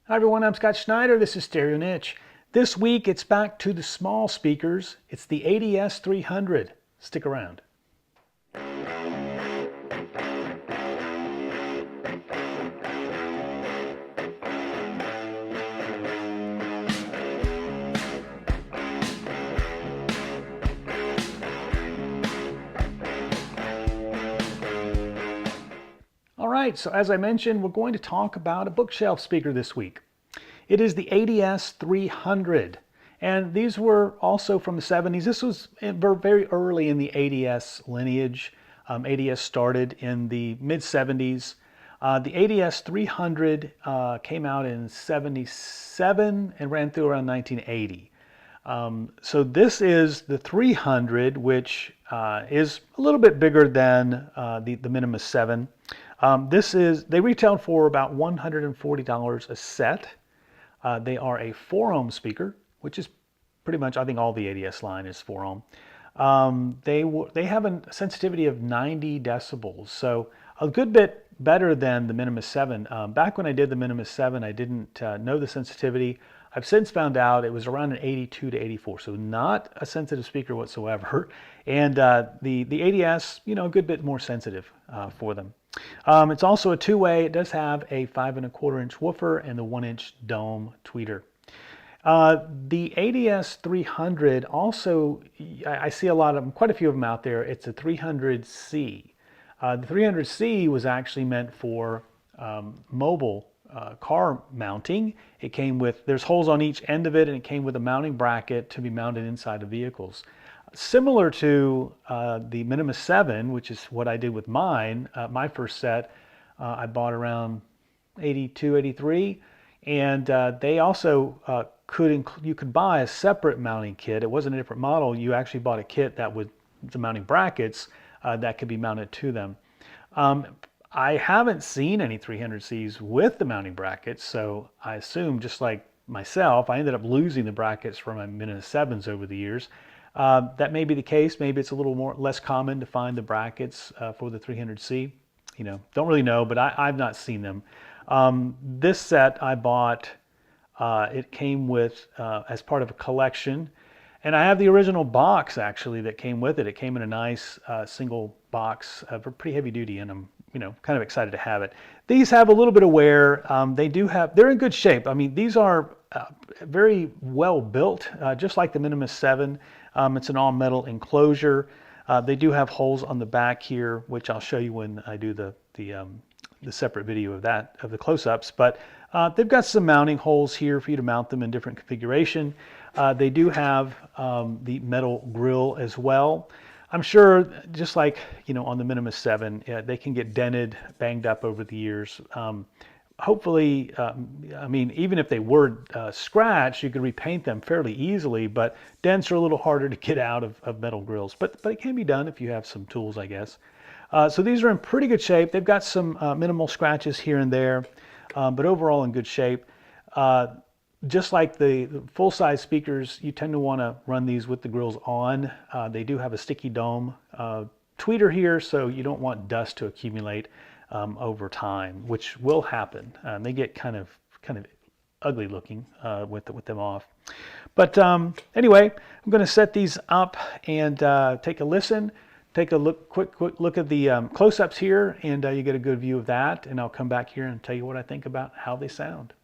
Hi everyone, I'm Scott Schneider. This is Stereo Niche. This week it's back to the small speakers. It's the 80s 300. Stick around. All right, so as I mentioned, we're going to talk about a bookshelf speaker this week. It is the 80s 300, and these were also from the 70s. This was very early in the 80s lineage. 80s started in the mid-70s. The 80s 300 came out in 77 and ran through around 1980. So this is the 300, which is a little bit bigger than the Minimus 7. They retailed for about $140 a set. They are a 4-ohm speaker, which is pretty much, I think all the 80s line is 4-ohm. They have a sensitivity of 90 decibels, so a good bit better than the Minimus 7. Back when I did the Minimus 7, I didn't know the sensitivity. I've since found out it was around an 82 to 84, so not a sensitive speaker whatsoever. And the 80s, a good bit more sensitive for them. It's also a two-way. It does have a 5 1/4-inch woofer and the 1-inch dome tweeter. The 80s 300 also, I see a lot of them, quite a few of them out there. It's a 300C. The 300C was actually meant for mobile car mounting. It came with, there's holes on each end of it, and it came with a mounting bracket to be mounted inside of vehicles. Similar to the Minimus 7, which is what I did with mine, my first set, I bought around 82, 83, and they also you could buy a separate mounting kit. It wasn't a different model. You actually bought a kit that would, the mounting brackets that could be mounted to them. I haven't seen any 300Cs with the mounting brackets, so I assume, just like myself, I ended up losing the brackets for my Minimus 7s over the years. That may be the case. Maybe it's a little less common to find the brackets for the 300C. Don't really know, but I've not seen them. This set I bought, it came with, as part of a collection, and I have the original box actually that came with it. It came in a nice single box, pretty heavy duty, and I'm kind of excited to have it. These have a little bit of wear. They're in good shape. I mean, these are very well built, just like the Minimus 7. It's an all-metal enclosure. They do have holes on the back here, which I'll show you when I do the separate video of the close-ups. But they've got some mounting holes here for you to mount them in different configuration. They do have the metal grill as well. I'm sure, just like on the Minimus 7, they can get dented, banged up over the years. Hopefully, I mean, even if they were scratched, you could repaint them fairly easily, but dents are a little harder to get out of metal grills. But it can be done if you have some tools, I guess. So these are in pretty good shape. They've got some minimal scratches here and there, but overall in good shape. Just like the full-size speakers, you tend to want to run these with the grills on. They do have a sticky dome tweeter here, so you don't want dust to accumulate over time, which will happen. They get kind of ugly looking with them off. But anyway, I'm going to set these up and take a listen. Take a quick look at the close-ups here, and you get a good view of that. And I'll come back here and tell you what I think about how they sound.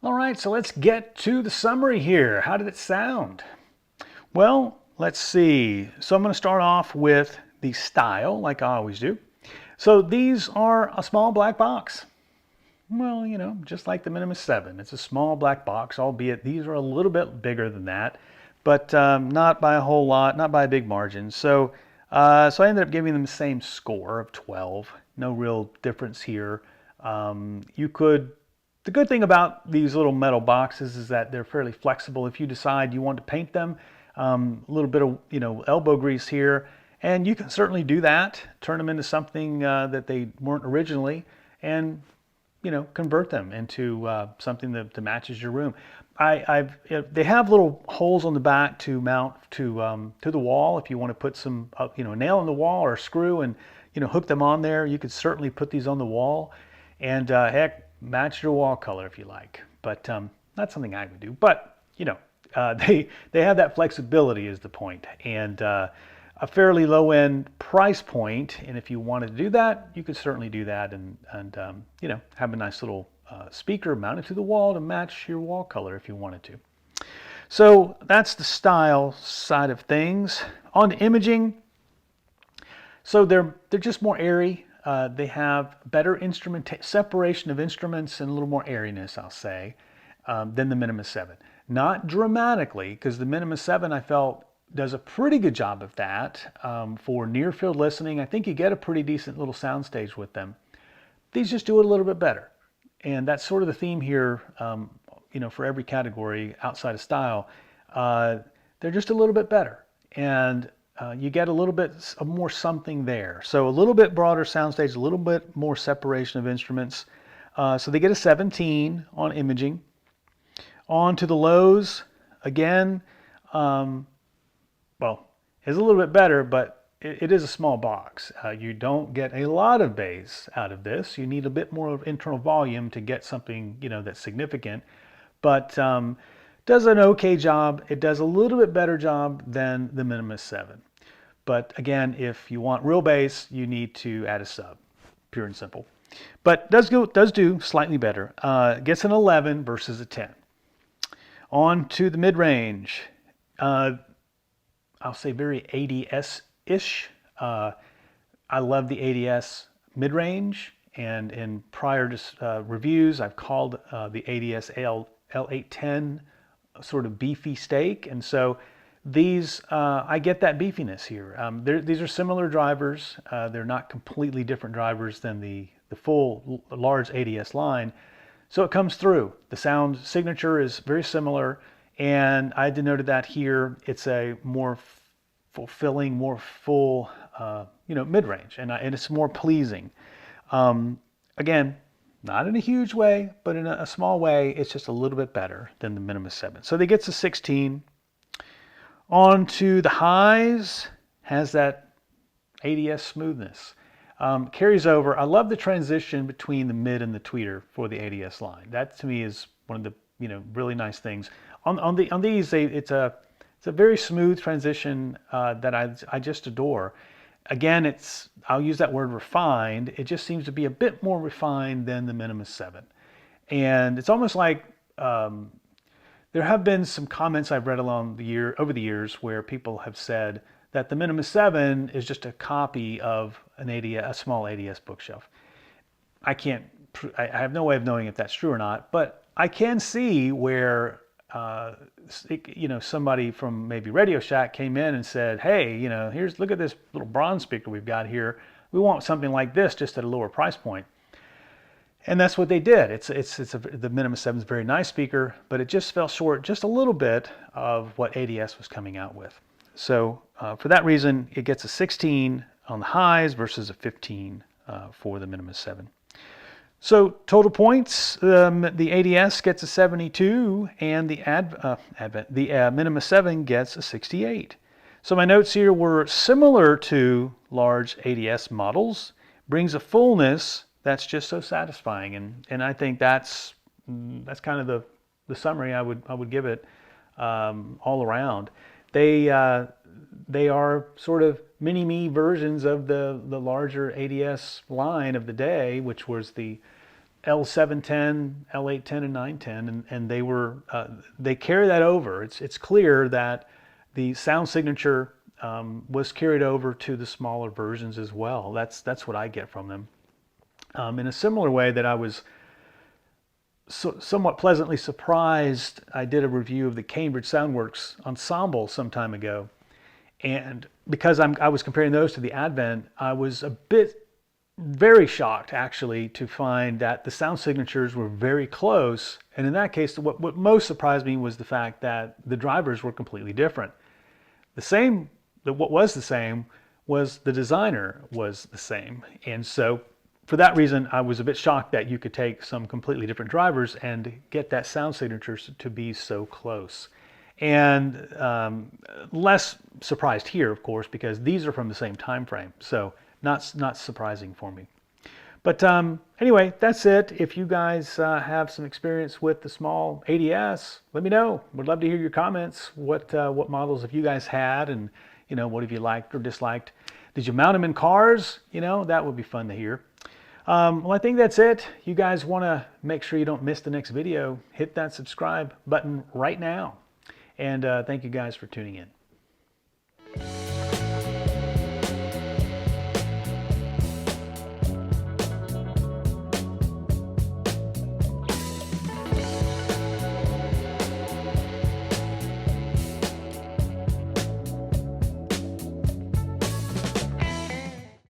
All right, so let's get to the summary here. How did it sound? Well, let's see. So I'm going to start off with the style, like I always do. So these are a small black box. Well, you know, just like the Minimus 7. It's a small black box, albeit these are a little bit bigger than that, but not by a whole lot, not by a big margin. So, so I ended up giving them the same score of 12. No real difference here. The good thing about these little metal boxes is that they're fairly flexible. If you decide you want to paint them, a little bit of elbow grease here, and you can certainly do that. Turn them into something that they weren't originally, and convert them into something that matches your room. They have little holes on the back to mount to the wall. If you want to put some a nail in the wall or a screw and hook them on there, you could certainly put these on the wall, and heck, match your wall color if you like. But not something I would do. But they have that flexibility is the point, and a fairly low end price point. And if you wanted to do that, you could certainly do that, and have a nice little speaker mounted to the wall to match your wall color if you wanted to. So that's the style side of things. On to imaging. So they're just more airy. They have better separation of instruments and a little more airiness, I'll say, than the Minimus 7. Not dramatically, because the Minimus 7 I felt does a pretty good job of that for near field listening. I think you get a pretty decent little soundstage with them. These just do it a little bit better. And that's sort of the theme here, for every category outside of style. They're just a little bit better. And you get a little bit more something there. So a little bit broader soundstage, a little bit more separation of instruments. So they get a 17 on imaging. On to the lows, again, well, it's a little bit better, but it is a small box. You don't get a lot of bass out of this. You need a bit more of internal volume to get something, that's significant. But does an okay job. It does a little bit better job than the Minimus 7. But again, if you want real bass, you need to add a sub, pure and simple. But does do slightly better. Gets an 11 versus a 10. On to the mid-range. I'll say very ADS-ish. I love the ADS mid-range, and in prior reviews, I've called the ADS L810 sort of beefy steak, and so these, I get that beefiness here. These are similar drivers. They're not completely different drivers than the full large ADS line. So it comes through. The sound signature is very similar, and I denoted that here. It's a more fulfilling, more full, mid-range, and it's more pleasing. Again, not in a huge way, but in a small way, it's just a little bit better than the Minimus 7. So they get a 16. On to the highs, has that ADS smoothness. Carries over. I love the transition between the mid and the tweeter for the ADS line. That to me is one of the really nice things. On these, it's a very smooth transition that I just adore. Again, I'll use that word refined. It just seems to be a bit more refined than the Minimus 7, and it's almost like there have been some comments I've read over the years where people have said that the Minimus 7 is just a copy of a small ADS bookshelf. I have no way of knowing if that's true or not, but I can see where somebody from maybe Radio Shack came in and said, hey, look at this little bronze speaker we've got here. We want something like this just at a lower price point. And that's what they did. The Minimus 7 is a very nice speaker, but it just fell short just a little bit of what ADS was coming out with. So for that reason, it gets a 16 on the highs versus a 15 for the Minimus 7. So total points, the ADS gets a 72, and the Minimus 7 gets a 68. So my notes here were similar to large ADS models, brings a fullness that's just so satisfying, and I think that's kind of the summary I would give it all around. They are sort of mini-me versions of the larger ADS line of the day, which was the L710, L810, and 910, and they carry that over. It's clear that the sound signature was carried over to the smaller versions as well. That's what I get from them. In a similar way that I was somewhat pleasantly surprised, I did a review of the Cambridge Soundworks Ensemble some time ago, and because I was comparing those to the Advent, I was very shocked actually to find that the sound signatures were very close. And in that case, what most surprised me was the fact that the drivers were completely different. What was the same was the designer was the same. And so for that reason, I was a bit shocked that you could take some completely different drivers and get that sound signatures to be so close. And less surprised here, of course, because these are from the same time frame. So not surprising for me. But anyway, that's it. If you guys have some experience with the small ADS, let me know. Would love to hear your comments. What models have you guys had, and what have you liked or disliked? Did you mount them in cars? That would be fun to hear. Well, I think that's it. You guys want to make sure you don't miss the next video, hit that subscribe button right now. And thank you guys for tuning in.